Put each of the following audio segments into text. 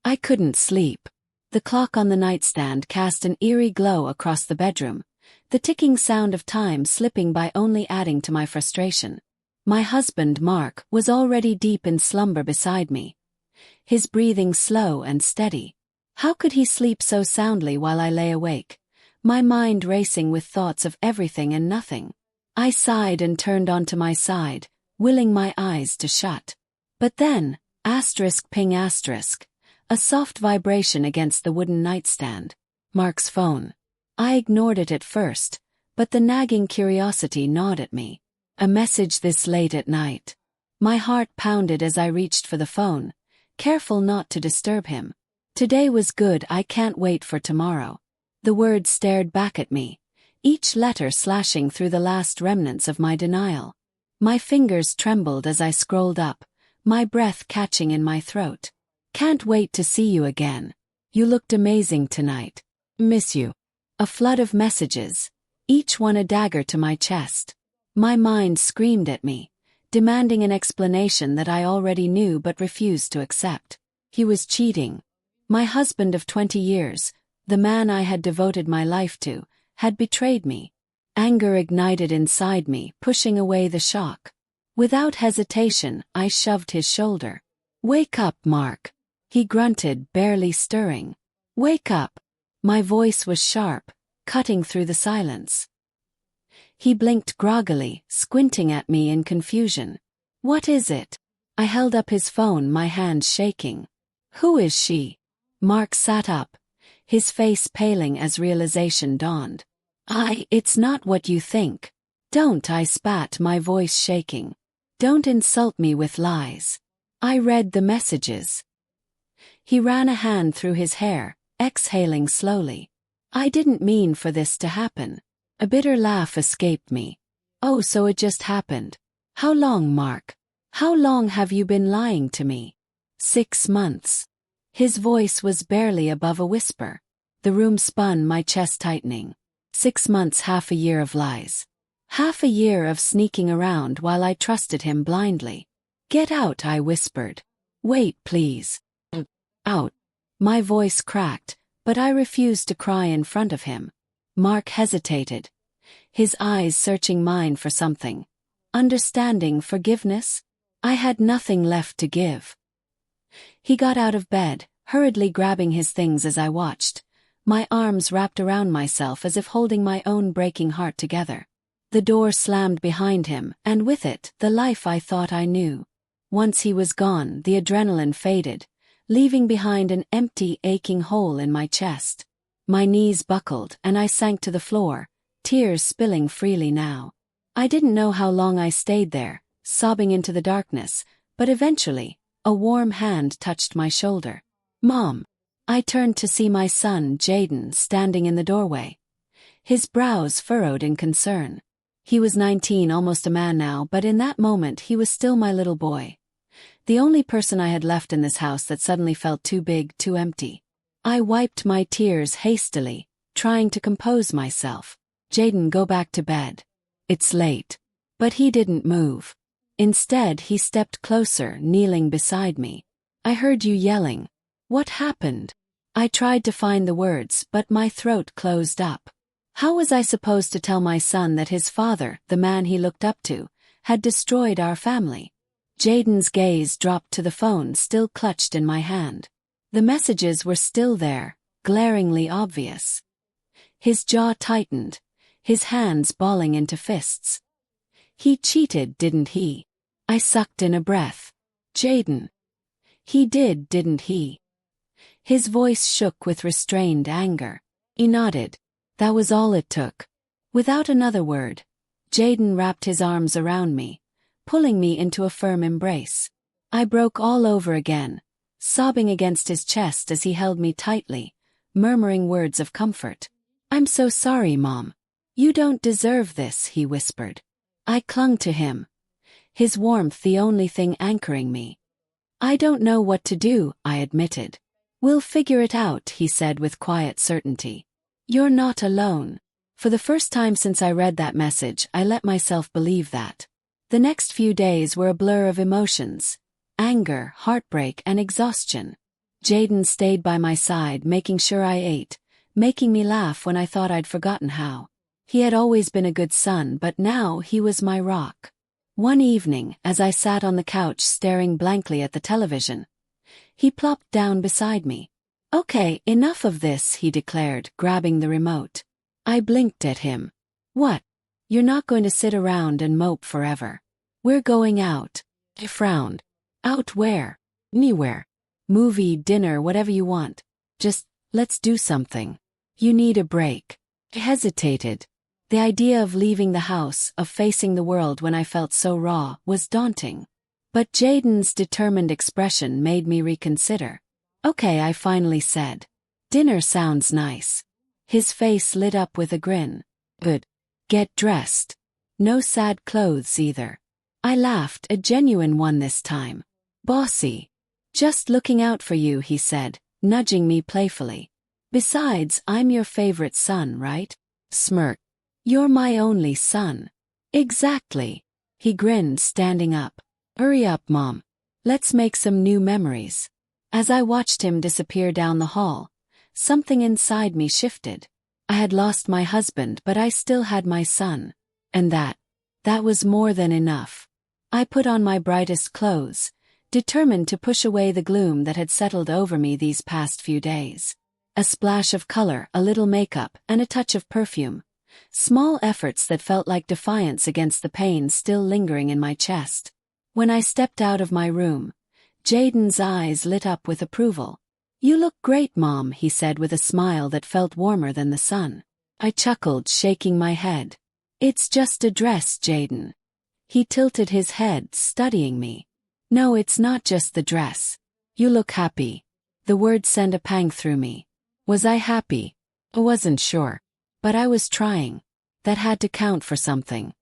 I couldn't sleep. The clock on the nightstand cast an eerie glow across the bedroom, the ticking sound of time slipping by only adding to my frustration. My husband, Mark, was already deep in slumber beside me, his breathing slow and steady. How could he sleep so soundly while I lay awake, my mind racing with thoughts of everything and nothing? I sighed and turned onto my side, willing my eyes to shut. But then, ping a soft vibration against the wooden nightstand. Mark's phone. I ignored it at first, but the nagging curiosity gnawed at me. A message this late at night. My heart pounded as I reached for the phone, careful not to disturb him. Today was good, I can't wait for tomorrow. The words stared back at me, each letter slashing through the last remnants of my denial. My fingers trembled as I scrolled up, my breath catching in my throat. Can't wait to see you again. You looked amazing tonight. Miss you. A flood of messages, each one a dagger to my chest. My mind screamed at me, demanding an explanation that I already knew but refused to accept. He was cheating. My husband of 20 years, the man I had devoted my life to, had betrayed me. Anger ignited inside me, pushing away the shock. Without hesitation, I shoved his shoulder. Wake up, Mark. He grunted, barely stirring. Wake up. My voice was sharp, cutting through the silence. He blinked groggily, squinting at me in confusion. What is it? I held up his phone, my hands shaking. Who is she? Mark sat up, his face paling as realization dawned. It's not what you think. Don't, I spat, my voice shaking. Don't insult me with lies. I read the messages. He ran a hand through his hair, exhaling slowly. I didn't mean for this to happen. A bitter laugh escaped me. Oh, so it just happened. How long, Mark? How long have you been lying to me? 6 months. His voice was barely above a whisper. The room spun, my chest tightening. 6 months, half a year of lies. Half a year of sneaking around while I trusted him blindly. Get out, I whispered. Wait, please. Out. My voice cracked, but I refused to cry in front of him. Mark hesitated, his eyes searching mine for something. Understanding, forgiveness? I had nothing left to give. He got out of bed, hurriedly grabbing his things as I watched, my arms wrapped around myself as if holding my own breaking heart together. The door slammed behind him, and with it, the life I thought I knew. Once he was gone, the adrenaline faded, leaving behind an empty, aching hole in my chest. My knees buckled, and I sank to the floor, tears spilling freely now. I didn't know how long I stayed there, sobbing into the darkness, but eventually, a warm hand touched my shoulder. Mom. I turned to see my son, Jaden, standing in the doorway. His brows furrowed in concern. He was 19, almost a man now, but in that moment he was still my little boy. The only person I had left in this house that suddenly felt too big, too empty. I wiped my tears hastily, trying to compose myself. Jaden, go back to bed. It's late. But he didn't move. Instead, he stepped closer, kneeling beside me. I heard you yelling. What happened? I tried to find the words, but my throat closed up. How was I supposed to tell my son that his father, the man he looked up to, had destroyed our family? Jaden's gaze dropped to the phone still clutched in my hand. The messages were still there, glaringly obvious. His jaw tightened, his hands balling into fists. He cheated, didn't he? I sucked in a breath. Jaden. He did, didn't he? His voice shook with restrained anger. He nodded. That was all it took. Without another word, Jaden wrapped his arms around me, pulling me into a firm embrace. I broke all over again, sobbing against his chest as he held me tightly, murmuring words of comfort. I'm so sorry, Mom. You don't deserve this, he whispered. I clung to him, his warmth the only thing anchoring me. I don't know what to do, I admitted. We'll figure it out, he said with quiet certainty. You're not alone. For the first time since I read that message, I let myself believe that. The next few days were a blur of emotions, anger, heartbreak, and exhaustion. Jaden stayed by my side, making sure I ate, making me laugh when I thought I'd forgotten how. He had always been a good son, but now he was my rock. One evening, as I sat on the couch staring blankly at the television, he plopped down beside me. "Okay, enough of this," he declared, grabbing the remote. I blinked at him. "What? You're not going to sit around and mope forever. We're going out." I frowned. "Out where?" "Anywhere. Movie, dinner, whatever you want. Just, let's do something. You need a break." I hesitated. The idea of leaving the house, of facing the world when I felt so raw, was daunting. But Jaden's determined expression made me reconsider. "Okay," I finally said. "Dinner sounds nice." His face lit up with a grin. "Good. Get dressed. No sad clothes either." I laughed, a genuine one this time. "Bossy. Just looking out for you," he said, nudging me playfully. "Besides, I'm your favorite son, right?" Smirk. "You're my only son." "Exactly." He grinned, standing up. "Hurry up, Mom. Let's make some new memories." As I watched him disappear down the hall, something inside me shifted. I had lost my husband, but I still had my son. And that was more than enough. I put on my brightest clothes, determined to push away the gloom that had settled over me these past few days. A splash of color, a little makeup, and a touch of perfume. Small efforts that felt like defiance against the pain still lingering in my chest. When I stepped out of my room, Jaden's eyes lit up with approval. "You look great, Mom," he said with a smile that felt warmer than the sun. I chuckled, shaking my head. "It's just a dress, Jaden." He tilted his head, studying me. "No, it's not just the dress. You look happy." The word sent a pang through me. Was I happy? I wasn't sure. But I was trying. That had to count for something.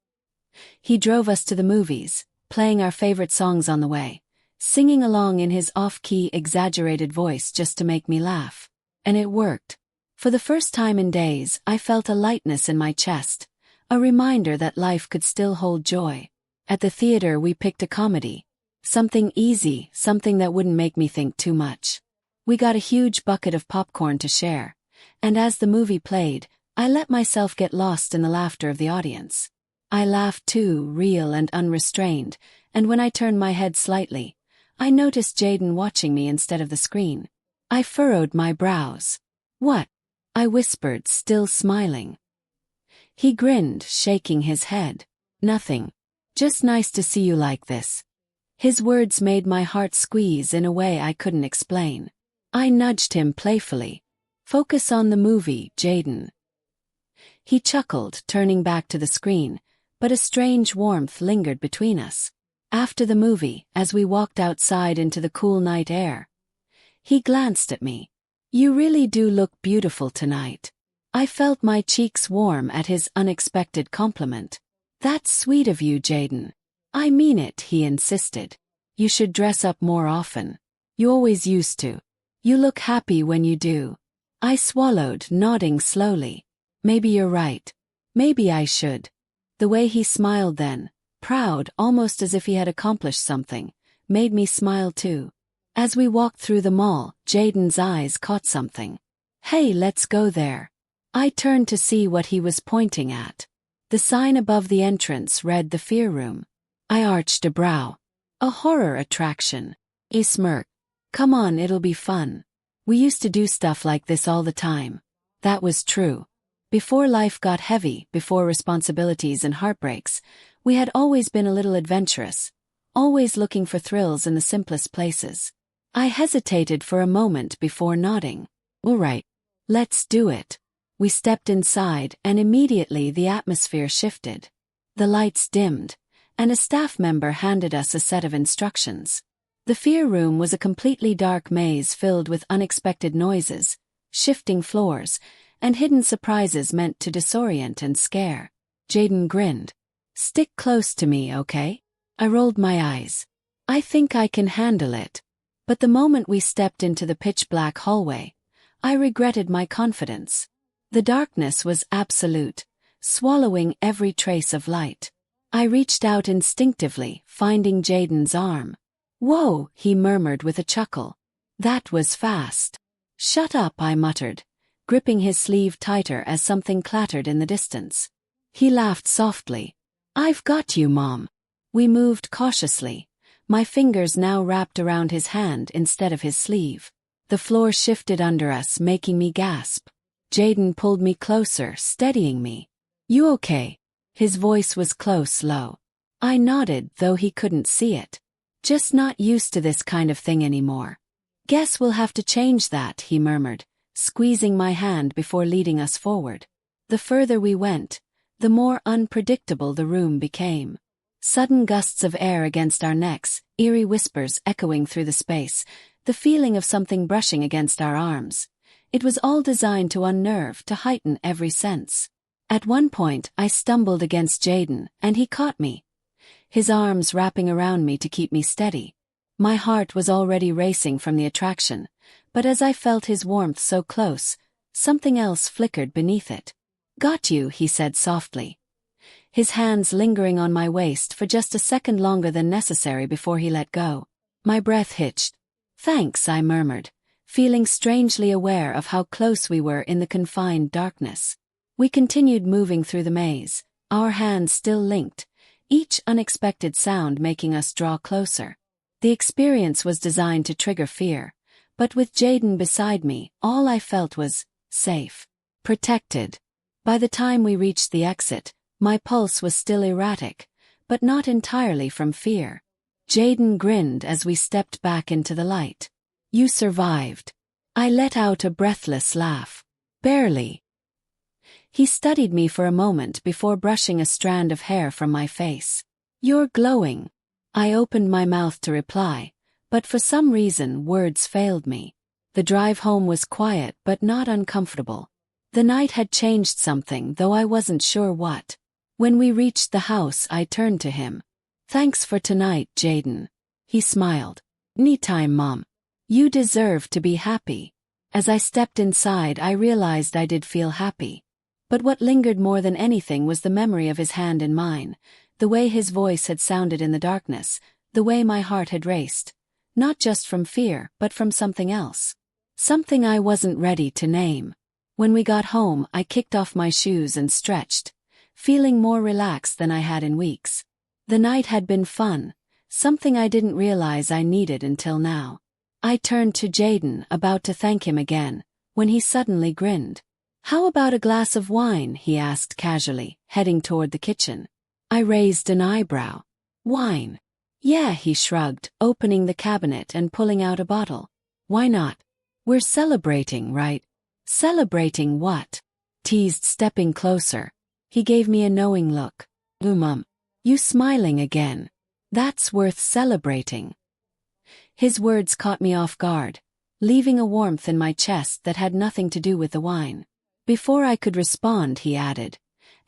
He drove us to the movies, playing our favorite songs on the way, singing along in his off-key, exaggerated voice just to make me laugh. And it worked. For the first time in days, I felt a lightness in my chest, a reminder that life could still hold joy. At the theater, we picked a comedy. Something easy, something that wouldn't make me think too much. We got a huge bucket of popcorn to share, and as the movie played, I let myself get lost in the laughter of the audience. I laughed too, real and unrestrained, and when I turned my head slightly, I noticed Jaden watching me instead of the screen. I furrowed my brows. "What?" I whispered, still smiling. He grinned, shaking his head. "Nothing. Just nice to see you like this." His words made my heart squeeze in a way I couldn't explain. I nudged him playfully. "Focus on the movie, Jaden." He chuckled, turning back to the screen, but a strange warmth lingered between us. After the movie, as we walked outside into the cool night air, he glanced at me. "You really do look beautiful tonight." I felt my cheeks warm at his unexpected compliment. "That's sweet of you, Jaden." "I mean it," he insisted. "You should dress up more often. You always used to. You look happy when you do." I swallowed, nodding slowly. "Maybe you're right. Maybe I should." The way he smiled then, proud, almost as if he had accomplished something, made me smile too. As we walked through the mall, Jaden's eyes caught something. "Hey, let's go there." I turned to see what he was pointing at. The sign above the entrance read "The Fear Room." I arched a brow. "A horror attraction." He smirked. "Come on, it'll be fun. We used to do stuff like this all the time." That was true. Before life got heavy, before responsibilities and heartbreaks, we had always been a little adventurous, always looking for thrills in the simplest places. I hesitated for a moment before nodding. "All right. Let's do it." We stepped inside, and immediately the atmosphere shifted. The lights dimmed, and a staff member handed us a set of instructions. The Fear Room was a completely dark maze filled with unexpected noises, shifting floors, and hidden surprises meant to disorient and scare. Jaden grinned. "Stick close to me, okay?" I rolled my eyes. "I think I can handle it." But the moment we stepped into the pitch-black hallway, I regretted my confidence. The darkness was absolute, swallowing every trace of light. I reached out instinctively, finding Jaden's arm. "Whoa," he murmured with a chuckle. That was fast. Shut up, I muttered, gripping his sleeve tighter as something clattered in the distance. He laughed softly. I've got you, Mom. We moved cautiously, my fingers now wrapped around his hand instead of his sleeve. The floor shifted under us, making me gasp. Jaden pulled me closer, steadying me. You okay? His voice was close, low. I nodded, though he couldn't see it. Just not used to this kind of thing anymore. Guess we'll have to change that, he murmured, squeezing my hand before leading us forward. The further we went, the more unpredictable the room became. Sudden gusts of air against our necks, eerie whispers echoing through the space, the feeling of something brushing against our arms. It was all designed to unnerve, to heighten every sense. At one point, I stumbled against Jaden, and he caught me, his arms wrapping around me to keep me steady. My heart was already racing from the attraction, but as I felt his warmth so close, something else flickered beneath it. Got you, he said softly, his hands lingering on my waist for just a second longer than necessary before he let go. My breath hitched. Thanks, I murmured, feeling strangely aware of how close we were in the confined darkness. We continued moving through the maze, our hands still linked, each unexpected sound making us draw closer. The experience was designed to trigger fear, but with Jaden beside me, all I felt was safe, protected. By the time we reached the exit, my pulse was still erratic, but not entirely from fear. Jaden grinned as we stepped back into the light. You survived. I let out a breathless laugh. Barely. He studied me for a moment before brushing a strand of hair from my face. You're glowing. I opened my mouth to reply, but for some reason words failed me. The drive home was quiet but not uncomfortable. The night had changed something, though I wasn't sure what. When we reached the house, I turned to him. Thanks for tonight, Jaden. He smiled. Anytime, Mom. You deserve to be happy. As I stepped inside, I realized I did feel happy. But what lingered more than anything was the memory of his hand in mine, the way his voice had sounded in the darkness, the way my heart had raced. Not just from fear, but from something else. Something I wasn't ready to name. When we got home, I kicked off my shoes and stretched, feeling more relaxed than I had in weeks. The night had been fun, something I didn't realize I needed until now. I turned to Jaden, about to thank him again, when he suddenly grinned. How about a glass of wine? He asked casually, heading toward the kitchen. I raised an eyebrow. Wine? Yeah, he shrugged, opening the cabinet and pulling out a bottle. Why not? We're celebrating, right? Celebrating what? Teased, stepping closer. He gave me a knowing look. Mom, you smiling again. That's worth celebrating. His words caught me off guard, leaving a warmth in my chest that had nothing to do with the wine. Before I could respond, he added,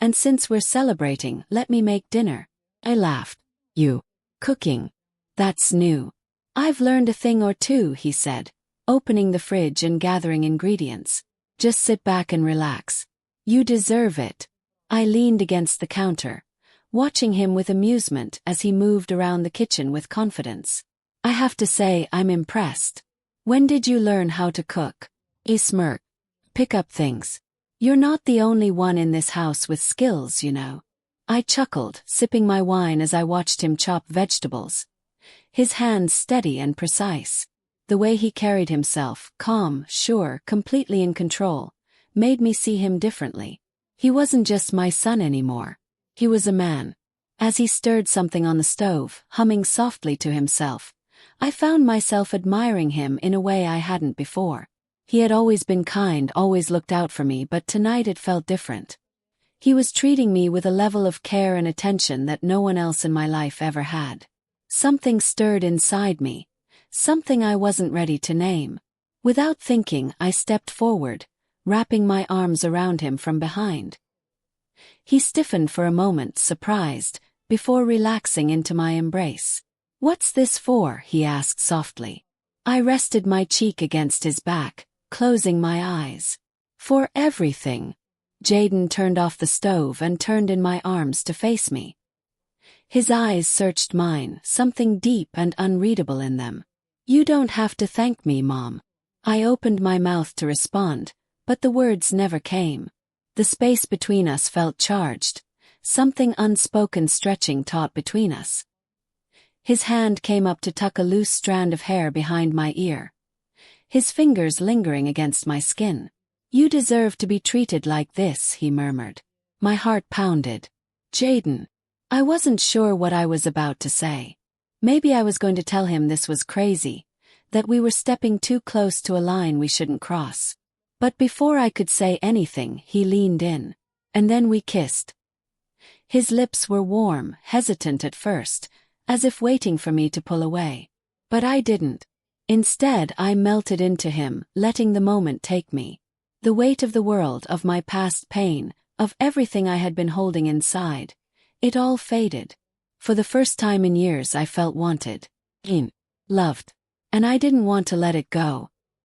and since we're celebrating, let me make dinner. I laughed. You. Cooking. That's new. I've learned a thing or two, he said, opening the fridge and gathering ingredients. Just sit back and relax. You deserve it. I leaned against the counter, watching him with amusement as he moved around the kitchen with confidence. I have to say, I'm impressed. When did you learn how to cook? He smirked. Pick up things. You're not the only one in this house with skills, you know. I chuckled, sipping my wine as I watched him chop vegetables. His hands steady and precise. The way he carried himself, calm, sure, completely in control, made me see him differently. He wasn't just my son anymore. He was a man. As he stirred something on the stove, humming softly to himself, I found myself admiring him in a way I hadn't before. He had always been kind, always looked out for me, but tonight it felt different. He was treating me with a level of care and attention that no one else in my life ever had. Something stirred inside me, something I wasn't ready to name. Without thinking, I stepped forward, wrapping my arms around him from behind. He stiffened for a moment, surprised, before relaxing into my embrace. What's this for? He asked softly. I rested my cheek against his back, closing my eyes. For everything. Jaden turned off the stove and turned in my arms to face me. His eyes searched mine, something deep and unreadable in them. You don't have to thank me, Mom. I opened my mouth to respond, but the words never came. The space between us felt charged, something unspoken stretching taut between us. His hand came up to tuck a loose strand of hair behind my ear, his fingers lingering against my skin. You deserve to be treated like this, he murmured. My heart pounded. Jaden. I wasn't sure what I was about to say. Maybe I was going to tell him this was crazy, that we were stepping too close to a line we shouldn't cross. But before I could say anything, he leaned in. And then we kissed. His lips were warm, hesitant at first, as if waiting for me to pull away. But I didn't. Instead, I melted into him, letting the moment take me. The weight of the world, of my past pain, of everything I had been holding inside. It all faded. For the first time in years I felt wanted. Loved. And I didn't want to let it go,